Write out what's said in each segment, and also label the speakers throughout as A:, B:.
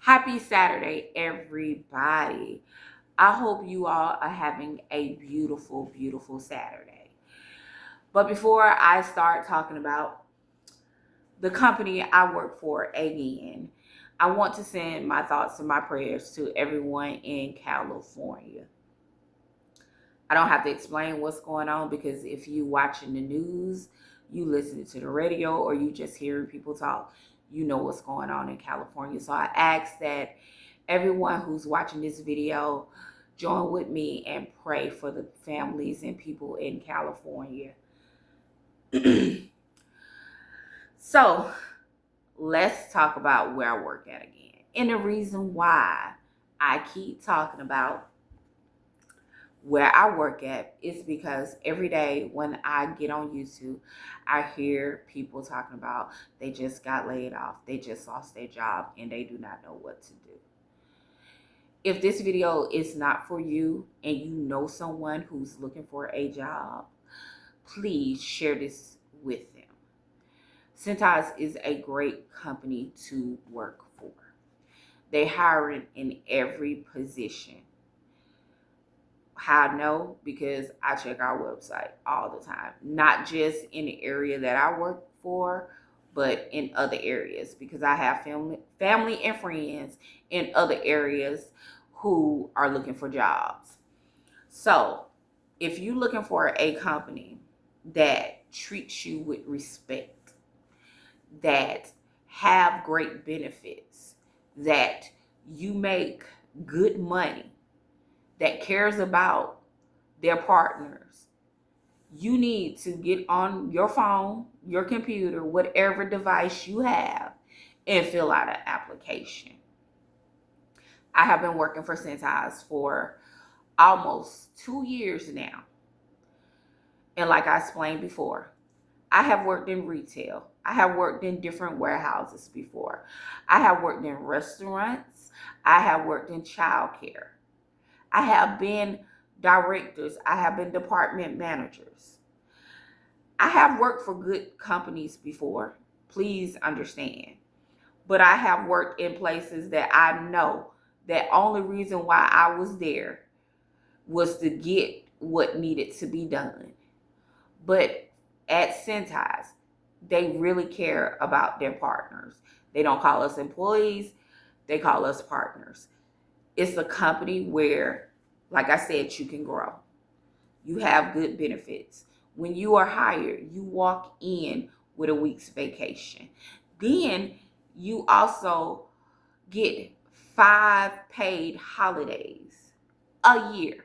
A: Happy Saturday, everybody. I hope you all are having a beautiful, beautiful Saturday. But before I start talking about the company I work for again, I want to send my thoughts and my prayers to everyone in California. I don't have to explain what's going on because if you watching the news, you listening to the radio, or you just hearing people talk, you know what's going on in California. So I ask that everyone who's watching this video join with me and pray for the families and people in California. So let's talk about where I work at again. And the reason why I keep talking about where I work at is because every day when I get on YouTube, I hear people talking about they just got laid off, they just lost their job, and they do not know what to do. If this video is not for you and you know someone who's looking for a job, please share this with them. Cintas is a great company to work for. They hiring in every position. How I know? Because I check our website all the time. Not just in the area that I work for, but in other areas. Because I have family and friends in other areas who are looking for jobs. So, if you're looking for a company that treats you with respect, that have great benefits, that you make good money, that cares about their partners, you need to get on your phone, your computer, whatever device you have, and fill out an application. I have been working for Cintas for almost 2 years now. And like I explained before, I have worked in retail. I have worked in different warehouses before. I have worked in restaurants. I have worked in childcare. I have been directors. I have been department managers. I have worked for good companies before. Please understand. But I have worked in places that I know that only reason why I was there was to get what needed to be done. But at Cintas, they really care about their partners. They don't call us employees. They call us partners. It's a company where, like I said, you can grow. You have good benefits. When you are hired, you walk in with a week's vacation. Then you also get 5 paid holidays a year.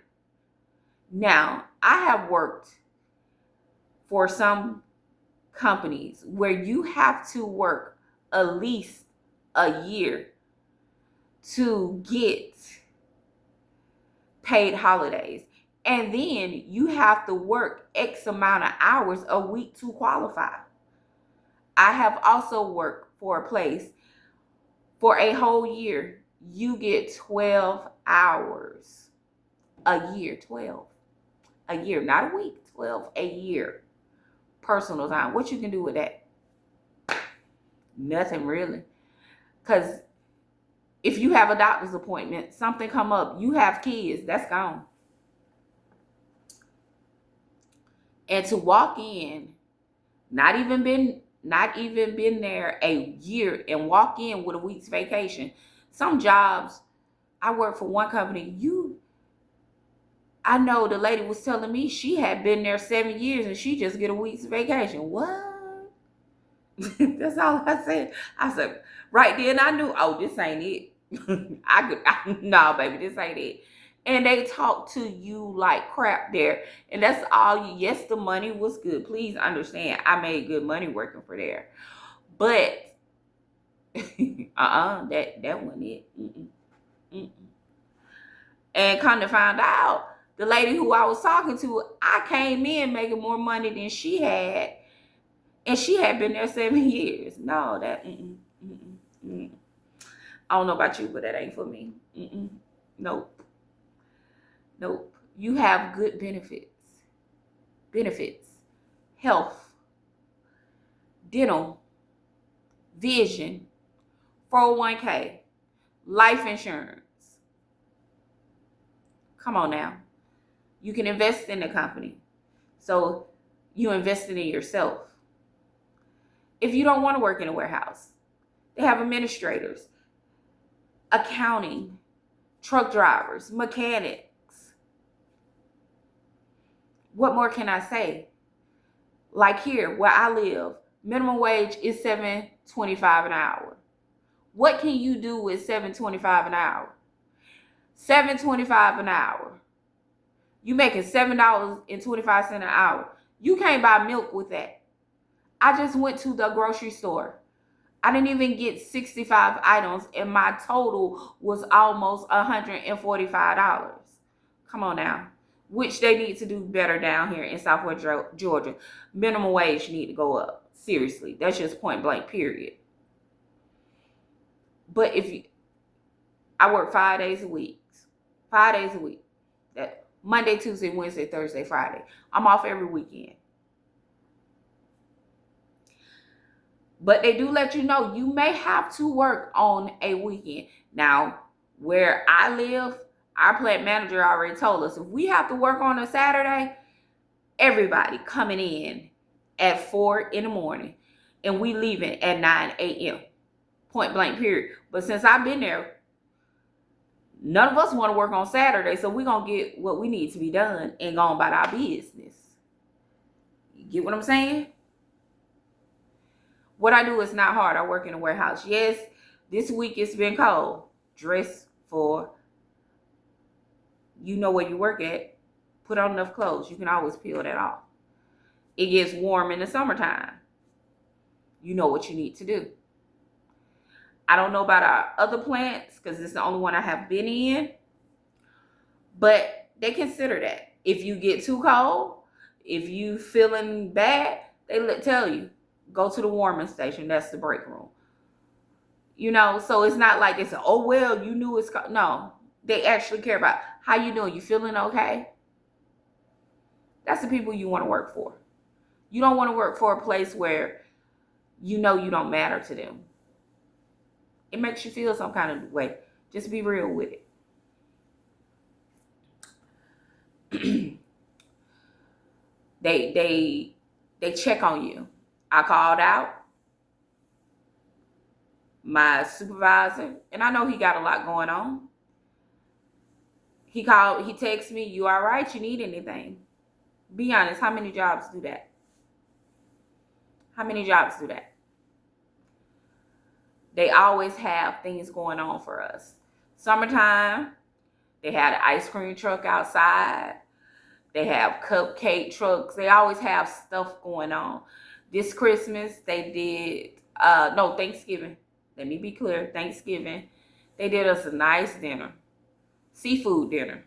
A: Now, I have worked for some companies where you have to work at least a year to get paid holidays. And then you have to work X amount of hours a week to qualify. I have also worked for a place for a whole year. You get 12 hours a year. 12 a year, not a week. 12 a year. Personal time. What you can do with that? Nothing really. Because if you have a doctor's appointment, something come up, you have kids, that's gone. And to walk in, not even been there a year, and walk in with a week's vacation. Some jobs, I work for one company, I know the lady was telling me she had been there 7 years and she just get a week's vacation. What? That's all I said. I said, right then I knew, oh, this ain't it. No, baby, this ain't it. And they talk to you like crap there. And that's all you, yes, the money was good. Please understand, I made good money working for there. But, that wasn't it. And come to find out, the lady who I was talking to, I came in making more money than she had. And she had been there 7 years. No, that, I don't know about you, but that ain't for me. Nope. You have good benefits, health, dental, vision, 401k, Life insurance. Come on now. You can invest in the company. So you invested in yourself. If you don't want to work in a warehouse, they have administrators, accounting, truck drivers, mechanics. What more can I say? Like here, where I live, minimum wage is $7.25 an hour. What can you do with $7.25 an hour? $7.25 an hour. You making $7.25 an hour. You can't buy milk with that. I just went to the grocery store. I didn't even get 65 items, and my total was almost $145. Come on now. Which they need to do better down here in Southwest Georgia. Minimum wage need to go up. Seriously. That's just point blank, period. But I work 5 days a week. 5 days a week. That Monday, Tuesday, Wednesday, Thursday, Friday. I'm off every weekend. But they do let you know you may have to work on a weekend. Now, where I live, our plant manager already told us if we have to work on a Saturday, everybody coming in at 4 in the morning and we leaving at 9 a.m. Point blank, period. But since I've been there, none of us want to work on Saturday, so we're going to get what we need to be done and go on about our business. You get what I'm saying? What I do is not hard. I work in a warehouse. Yes, this week it's been cold. Dress for, you know where you work at. Put on enough clothes. You can always peel that off. It gets warm in the summertime. You know what you need to do. I don't know about our other plants because it's the only one I have been in. But they consider that. If you get too cold, if you feeling bad, they tell you, go to the warming station. That's the break room. You know, so it's not like it's, oh, well, you knew it's cold. No, they actually care about how you doing. You feeling okay? That's the people you want to work for. You don't want to work for a place where you know you don't matter to them. It makes you feel some kind of way. Just be real with it. They check on you. I called out my supervisor, and I know he got a lot going on. He texted me, you all right? You need anything? Be honest, how many jobs do that? How many jobs do that? They always have things going on for us. Summertime, they had an ice cream truck outside. They have cupcake trucks. They always have stuff going on. This Christmas, they did, Thanksgiving. Let me be clear, Thanksgiving. They did us a nice dinner. Seafood dinner.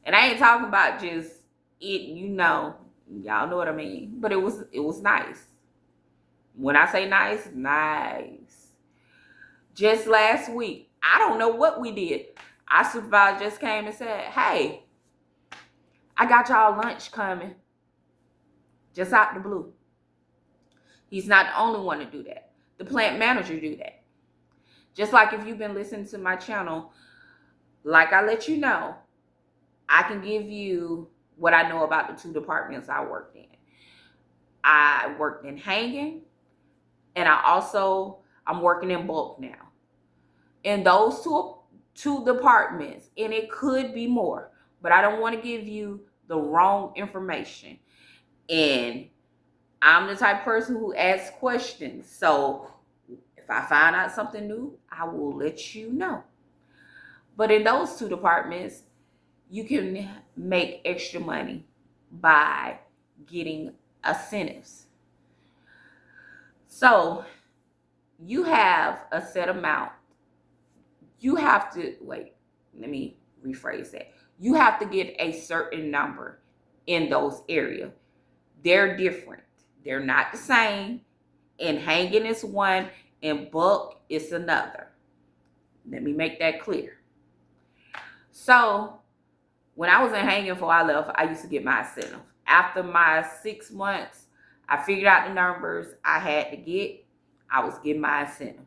A: And I ain't talking about just it, y'all know what I mean. But it was nice. When I say nice, nice. Just last week, I don't know what we did. Our supervisor just came and said, hey, I got y'all lunch coming. Just out the blue. He's not the only one to do that. The plant manager do that. Just like if you've been listening to my channel, like I let you know, I can give you what I know about the 2 departments I worked in. I worked in hanging, and I'm working in bulk now. In those two departments, and it could be more, but I don't want to give you the wrong information. And I'm the type of person who asks questions. So if I find out something new, I will let you know. But in those 2 departments, you can make extra money by getting incentives. So you have a set amount. You have to, let me rephrase that. You have to get a certain number in those areas. They're different. They're not the same. And hanging is one, and bulk is another. Let me make that clear. So when I was in hanging before I left, I used to get my incentive. After my 6 months, I figured out the numbers I had to get. I was getting my incentive.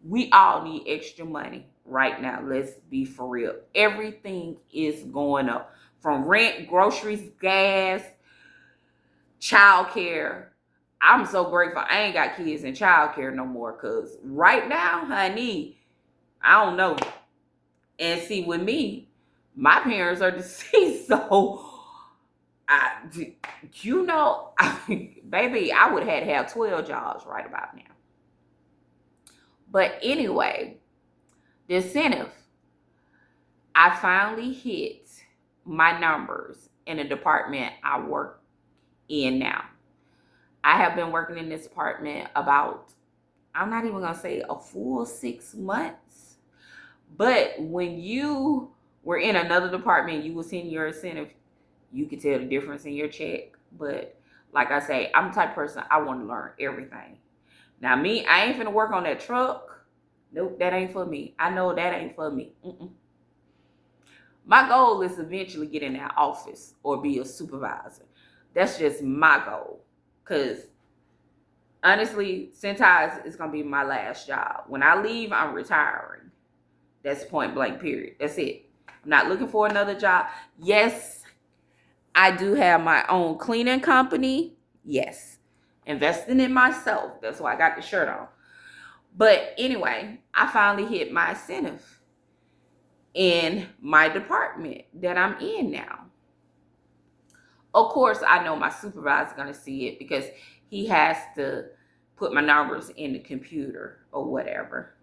A: We all need extra money right now. Let's be for real. Everything is going up, from rent, groceries, gas, childcare. I'm so grateful I ain't got kids in childcare no more, because right now, honey, I don't know. And see, with me, my parents are deceased, so I, baby, I would have had to have 12 jobs right about now. But anyway, the incentive, I finally hit my numbers in the department I work in now. I have been working in this department about, I'm not even going to say a full 6 months. But when you were in another department, you was in your incentive, you could tell the difference in your check. But like I say, I'm the type of person, I want to learn everything. Now me, I ain't finna work on that truck. Nope, that ain't for me. I know that ain't for me. My goal is to eventually get in that office or be a supervisor. That's just my goal. Because honestly, Cintas is going to be my last job. When I leave, I'm retiring. That's point blank, period. That's it. I'm not looking for another job. Yes, I do have my own cleaning company. Yes. Investing in myself. That's why I got the shirt on. But anyway, I finally hit my incentive in my department that I'm in now. Of course, I know my supervisor's going to see it because he has to put my numbers in the computer or whatever.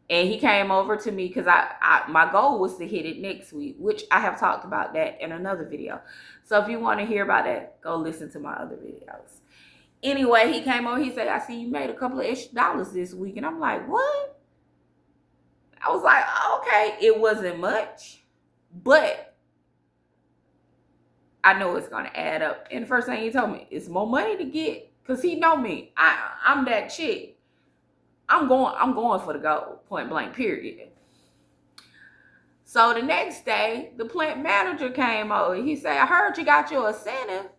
A: And he came over to me because my goal was to hit it next week, which I have talked about that in another video. So if you want to hear about that, go listen to my other videos. Anyway, he came over. He said, I see you made a couple of extra dollars this week. And I'm like, what? I was like, okay. It wasn't much, but I know it's going to add up. And the first thing he told me, it's more money to get, because he know me. I'm that chick. I'm going for the gold, point blank, period. So the next day, the plant manager came over. He said, I heard you got your incentive.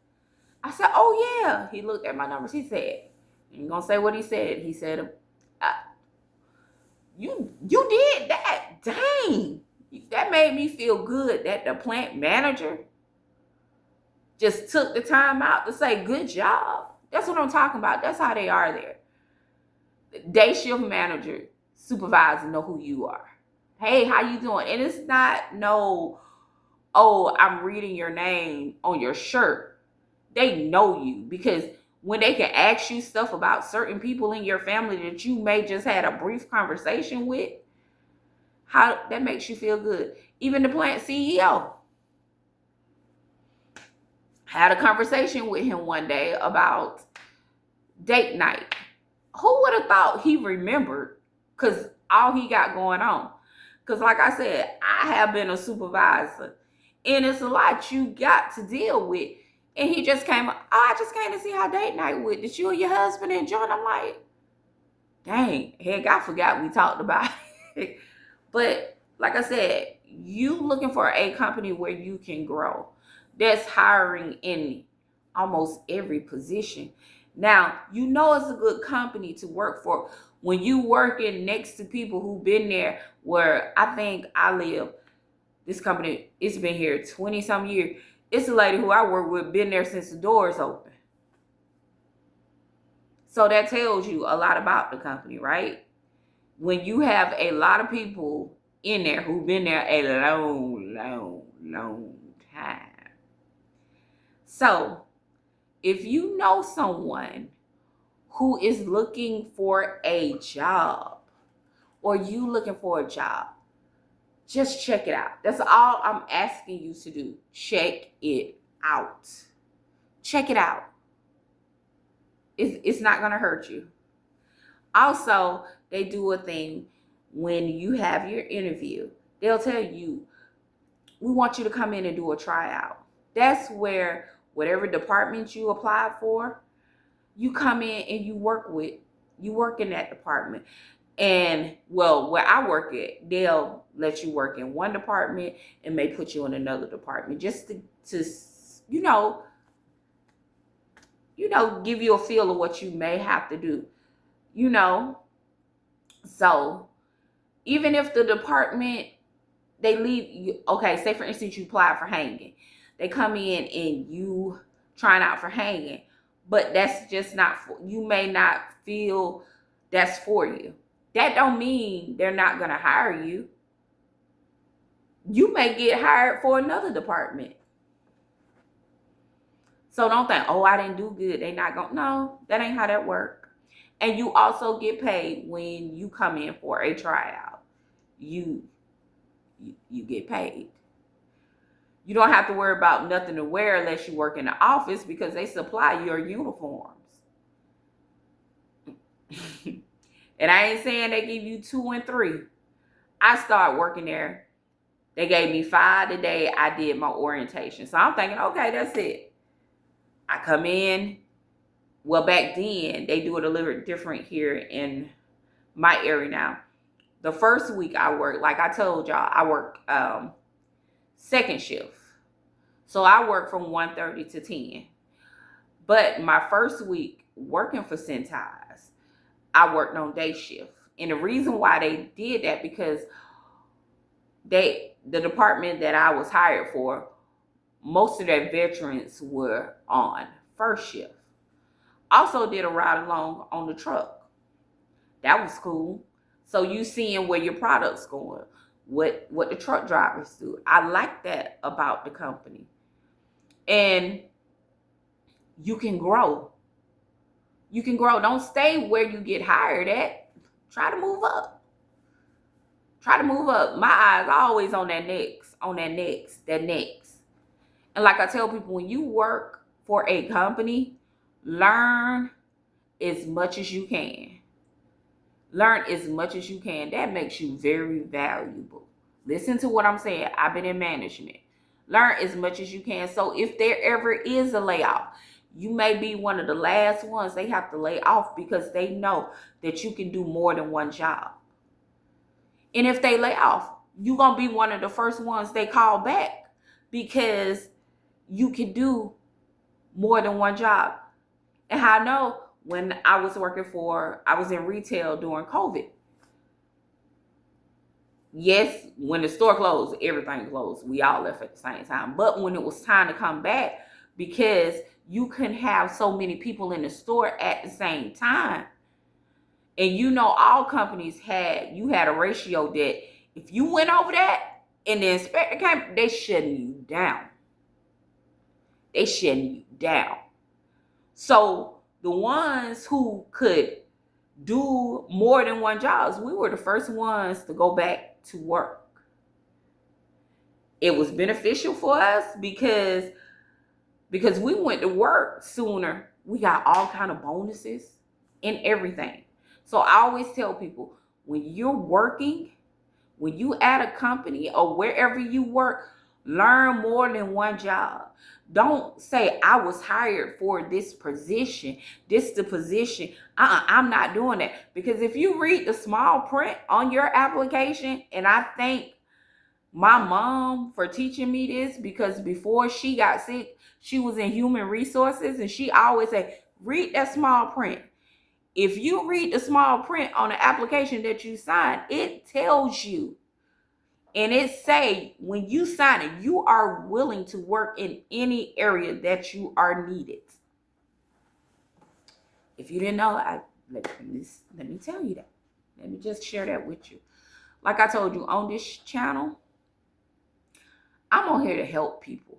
A: I said, oh, yeah. He looked at my numbers. He said, I ain't going to say what he said. He said, you did that. Dang. That made me feel good that the plant manager just took the time out to say, good job. That's what I'm talking about. That's how they are there. Day shift manager, supervisor know who you are. Hey, how you doing? And it's not no, oh, I'm reading your name on your shirt. They know you, because when they can ask you stuff about certain people in your family that you may just had a brief conversation with, how that makes you feel good. Even the plant CEO. Had a conversation with him one day about date night. Who would have thought he remembered? Because all he got going on. Because like I said, I have been a supervisor. And it's a lot you got to deal with. And he just came, I just came to see how date night went. Did you and your husband enjoy it? I'm like, dang, heck, I forgot we talked about it. But like I said, you looking for a company where you can grow. That's hiring in almost every position. Now, you know it's a good company to work for when you working next to people who've been there, where I think I live. This company, it's been here 20-some years. It's a lady who I work with, been there since the doors open. So that tells you a lot about the company, right? When you have a lot of people in there who've been there a long time. So if you know someone who is looking for a job, or you looking for a job, just check it out. That's all I'm asking you to do. Check it out. Check it out. It's not going to hurt you. Also, they do a thing when you have your interview. They'll tell you, we want you to come in and do a tryout. That's where whatever department you apply for, you come in and you work in that department. And well, where I work at, they'll let you work in one department and may put you in another department just to give you a feel of what you may have to do. So even if the department, they leave you, okay, say for instance you apply for hanging, they come in and you trying out for hanging, but that's just not for you, may not feel that's for you. That don't mean they're not gonna hire you. You may get hired for another department. So don't think, oh, I didn't do good, they not gonna. No, that ain't how that work. And you also get paid when you come in for a tryout. You get paid. You don't have to worry about nothing to wear unless you work in the office, because they supply your uniforms. And I ain't saying they give you 2 and 3. I started working there. They gave me 5 the day I did my orientation. So I'm thinking, okay, that's it. I come in. Well, back then, they do it a little different here in my area now. The first week I worked, like I told y'all, I work second shift. So I work from 1:30 to 10. But my first week working for Cintas, I worked on day shift. And the reason why they did that, because the department that I was hired for, most of their veterans were on first shift. Also did a ride along on the truck. That was cool. So you seeing where your product's going, what the truck drivers do. I like that about the company. And you can grow. You can grow. Don't stay where you get hired at. Try to move up. Try to move up. My eyes are always on that next. And like I tell people, when you work for a company, learn as much as you can. Learn as much as you can. That makes you very valuable. Listen to what I'm saying. I've been in management. Learn as much as you can. So if there ever is a layoff, you may be one of the last ones they have to lay off, because they know that you can do more than one job. And if they lay off, you're going to be one of the first ones they call back, because you can do more than one job. And how I know, when I was in retail during COVID. Yes, when the store closed, everything closed. We all left at the same time. But when it was time to come back, because you couldn't have so many people in the store at the same time. And all companies had a ratio that if you went over that and the inspector came, they shutting you down. So the ones who could do more than one job, we were the first ones to go back to work. It was beneficial for us because we went to work sooner. We got all kind of bonuses and everything. So I always tell people, when you're working, when you at a company or wherever you work, learn more than one job. Don't say, I was hired for this position. This the position. I'm not doing that. Because if you read the small print on your application, and I thank my mom for teaching me this, because before she got sick, she was in human resources, and she always said, read that small print. If you read the small print on the application that you sign, it tells you. And it say, when you sign it, you are willing to work in any area that you are needed. If you didn't know, let me tell you that. Let me just share that with you. Like I told you, on this channel, I'm on here to help people.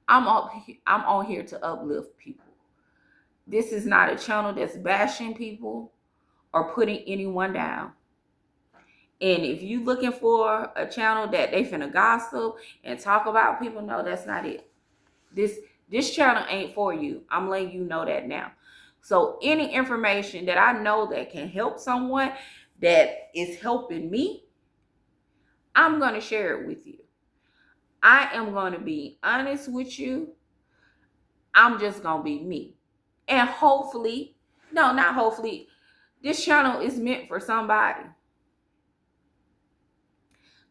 A: I'm on here to uplift people. This is not a channel that's bashing people or putting anyone down. And if you looking for a channel that they finna gossip and talk about people, no, that's not it. This channel ain't for you. I'm letting you know that now. So any information that I know that can help someone, that is helping me, I'm going to share it with you. I am going to be honest with you. I'm just going to be me. And hopefully, no, not hopefully, this channel is meant for somebody.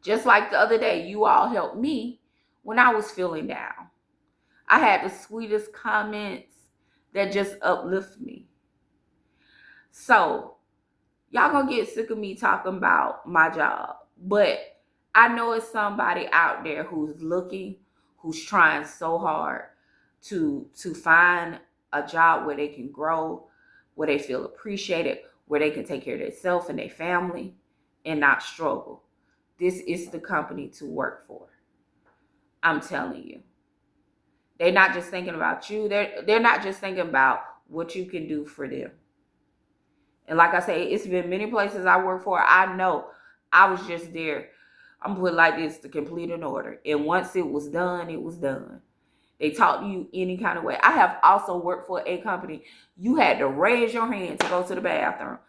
A: Just like the other day, you all helped me when I was feeling down. I had the sweetest comments that just uplift me. So, Y'all gonna get sick of me talking about my job, but I know it's somebody out there who's looking, who's trying so hard to find a job where they can grow, where they feel appreciated, where they can take care of themselves and their family and not struggle. This is the company to work for. I'm telling you. They're not just thinking about you. They're not just thinking about what you can do for them. And like I say, it's been many places I work for. I know I was just there. I'm put like this to complete an order. And once it was done, it was done. They talk to you any kind of way. I have also worked for a company. You had to raise your hand to go to the bathroom.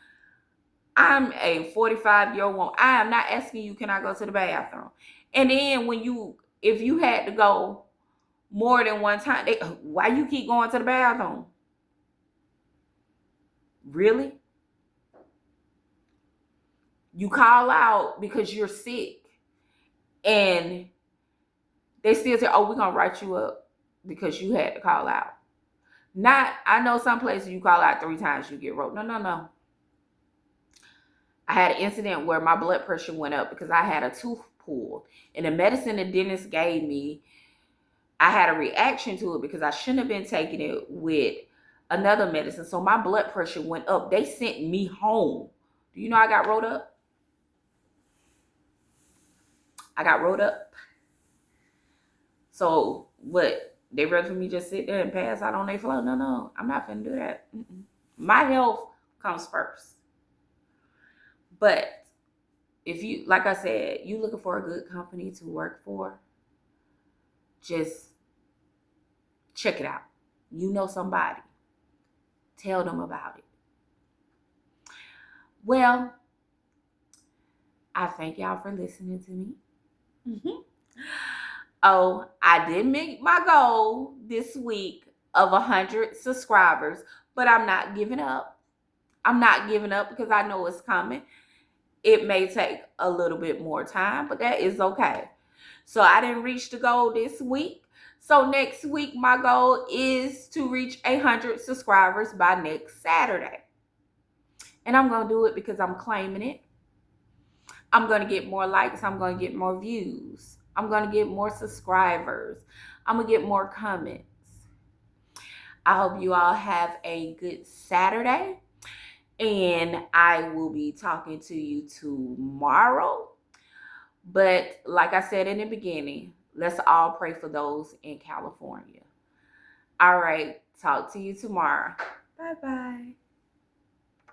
A: I'm a 45-year-old woman. I am not asking you, can I go to the bathroom? And then if you had to go more than one time, why you keep going to the bathroom? Really? You call out because you're sick, and they still say, oh, we're going to write you up because you had to call out. I know some places you call out 3 times, you get wrote. No. I had an incident where my blood pressure went up because I had a tooth pulled. And the medicine the dentist gave me, I had a reaction to it because I shouldn't have been taking it with another medicine. So my blood pressure went up. They sent me home. Do you know I got wrote up? I got wrote up. So what? They rather for me just sit there and pass out on their floor? No. I'm not finna do that. My health comes first. But if you, like I said, you looking for a good company to work for, just check it out. You know somebody. Tell them about it. Well, I thank y'all for listening to me. Oh, I did meet my goal this week of 100 subscribers, but I'm not giving up. I'm not giving up because I know it's coming. It may take a little bit more time, but that is okay. So I didn't reach the goal this week. So next week, my goal is to reach 100 subscribers by next Saturday. And I'm going to do it because I'm claiming it. I'm going to get more likes. I'm going to get more views. I'm going to get more subscribers. I'm going to get more comments. I hope you all have a good Saturday. And I will be talking to you tomorrow. But like I said in the beginning, let's all pray for those in California. All right. Talk to you tomorrow. Bye-bye.